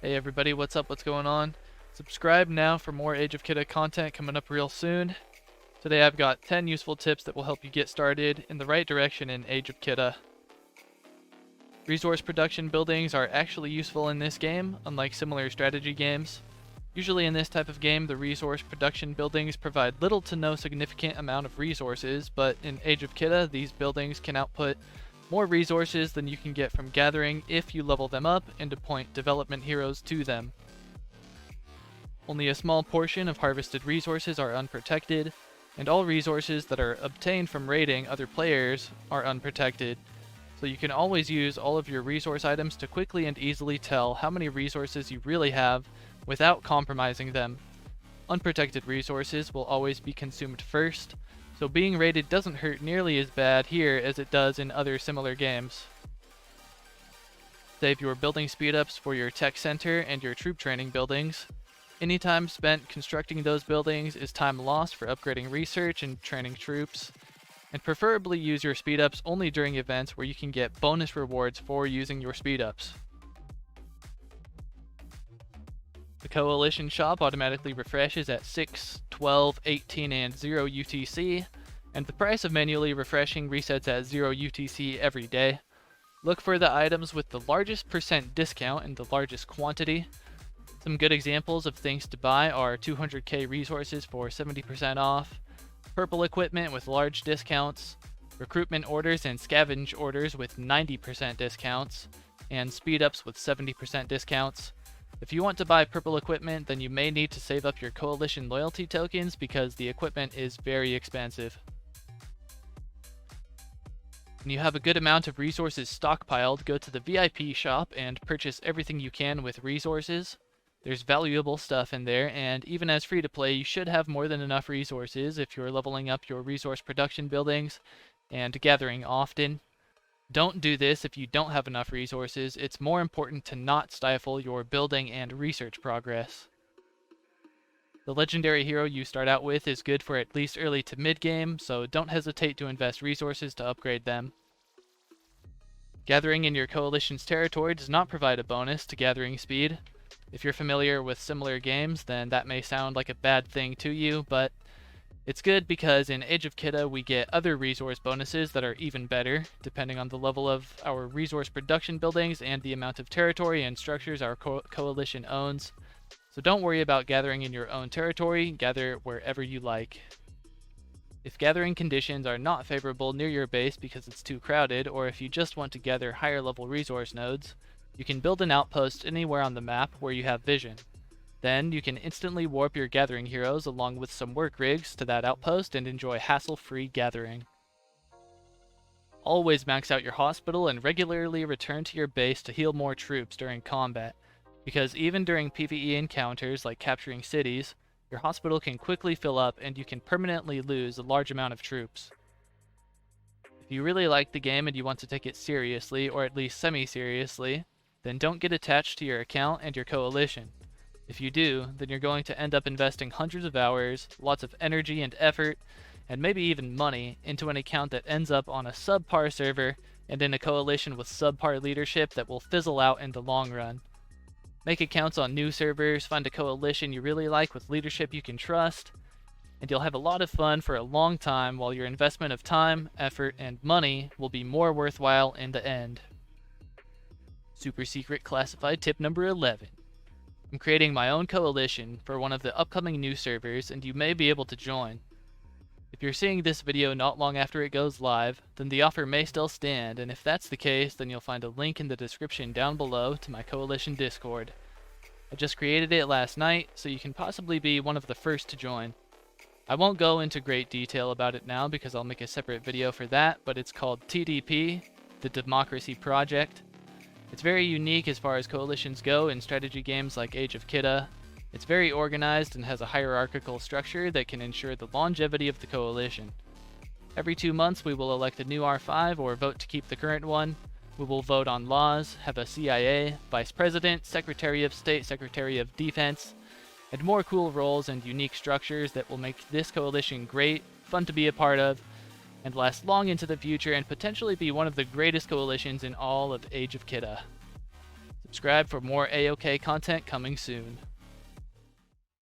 Hey everybody, what's up? What's going on? Subscribe now for more Age of Kidda content coming up real soon. Today I've got 10 useful tips that will help you get started in the right direction in Age of Kidda. Resource production buildings are actually useful in this game, unlike similar strategy games. Usually in this type of game, the resource production buildings provide little to no significant amount of resources, but in Age of Kidda, these buildings can output more resources than you can get from gathering if you level them up and appoint development heroes to them. Only a small portion of harvested resources are unprotected, and all resources that are obtained from raiding other players are unprotected. So you can always use all of your resource items to quickly and easily tell how many resources you really have without compromising them. Unprotected resources will always be consumed first, so being raided doesn't hurt nearly as bad here as it does in other similar games. Save your building speedups for your tech center and your troop training buildings. Any time spent constructing those buildings is time lost for upgrading research and training troops, and preferably use your speedups only during events where you can get bonus rewards for using your speedups. The Coalition shop automatically refreshes at 6, 12, 18, and 0 UTC, and the price of manually refreshing resets at 0 UTC every day. Look for the items with the largest percent discount and the largest quantity. Some good examples of things to buy are 200k resources for 70% off, purple equipment with large discounts, recruitment orders and scavenge orders with 90% discounts, and speedups with 70% discounts. If you want to buy purple equipment, then you may need to save up your Coalition loyalty tokens because the equipment is very expensive. When you have a good amount of resources stockpiled, go to the VIP shop and purchase everything you can with resources. There's valuable stuff in there, and even as free-to-play, you should have more than enough resources if you're leveling up your resource production buildings and gathering often. Don't do this if you don't have enough resources. It's more important to not stifle your building and research progress. The legendary hero you start out with is good for at least early to mid-game, so don't hesitate to invest resources to upgrade them. Gathering in your Coalition's territory does not provide a bonus to gathering speed. If you're familiar with similar games, then that may sound like a bad thing to you, but it's good because in Age of Kidda we get other resource bonuses that are even better, depending on the level of our resource production buildings and the amount of territory and structures our Coalition owns. So don't worry about gathering in your own territory, gather wherever you like. If gathering conditions are not favorable near your base because it's too crowded, or if you just want to gather higher level resource nodes, you can build an outpost anywhere on the map where you have vision. Then you can instantly warp your gathering heroes along with some work rigs to that outpost and enjoy hassle-free gathering. Always max out your hospital and regularly return to your base to heal more troops during combat, because even during PvE encounters like capturing cities, your hospital can quickly fill up and you can permanently lose a large amount of troops. If you really like the game and you want to take it seriously, or at least semi-seriously, then don't get attached to your account and your Coalition. If you do, then you're going to end up investing hundreds of hours, lots of energy and effort, and maybe even money into an account that ends up on a subpar server and in a Coalition with subpar leadership that will fizzle out in the long run. Make accounts on new servers, find a Coalition you really like with leadership you can trust, and you'll have a lot of fun for a long time while your investment of time, effort, and money will be more worthwhile in the end. Super secret classified tip number 11. I'm creating my own Coalition for one of the upcoming new servers, and you may be able to join. If you're seeing this video not long after it goes live, then the offer may still stand, and if that's the case, then you'll find a link in the description down below to my Coalition Discord. I just created it last night, so you can possibly be one of the first to join. I won't go into great detail about it now because I'll make a separate video for that, but it's called TDP, the Democracy Project. It's very unique as far as coalitions go in strategy games like Age of Kidda. It's very organized and has a hierarchical structure that can ensure the longevity of the coalition. Every 2 months we will elect a new R5 or vote to keep the current one. We will vote on laws, have a CIA, Vice President, Secretary of State, Secretary of Defense, and more cool roles and unique structures that will make this coalition great, fun to be a part of, and last long into the future and potentially be one of the greatest coalitions in all of Age of Kidda. Subscribe for more AOK content coming soon.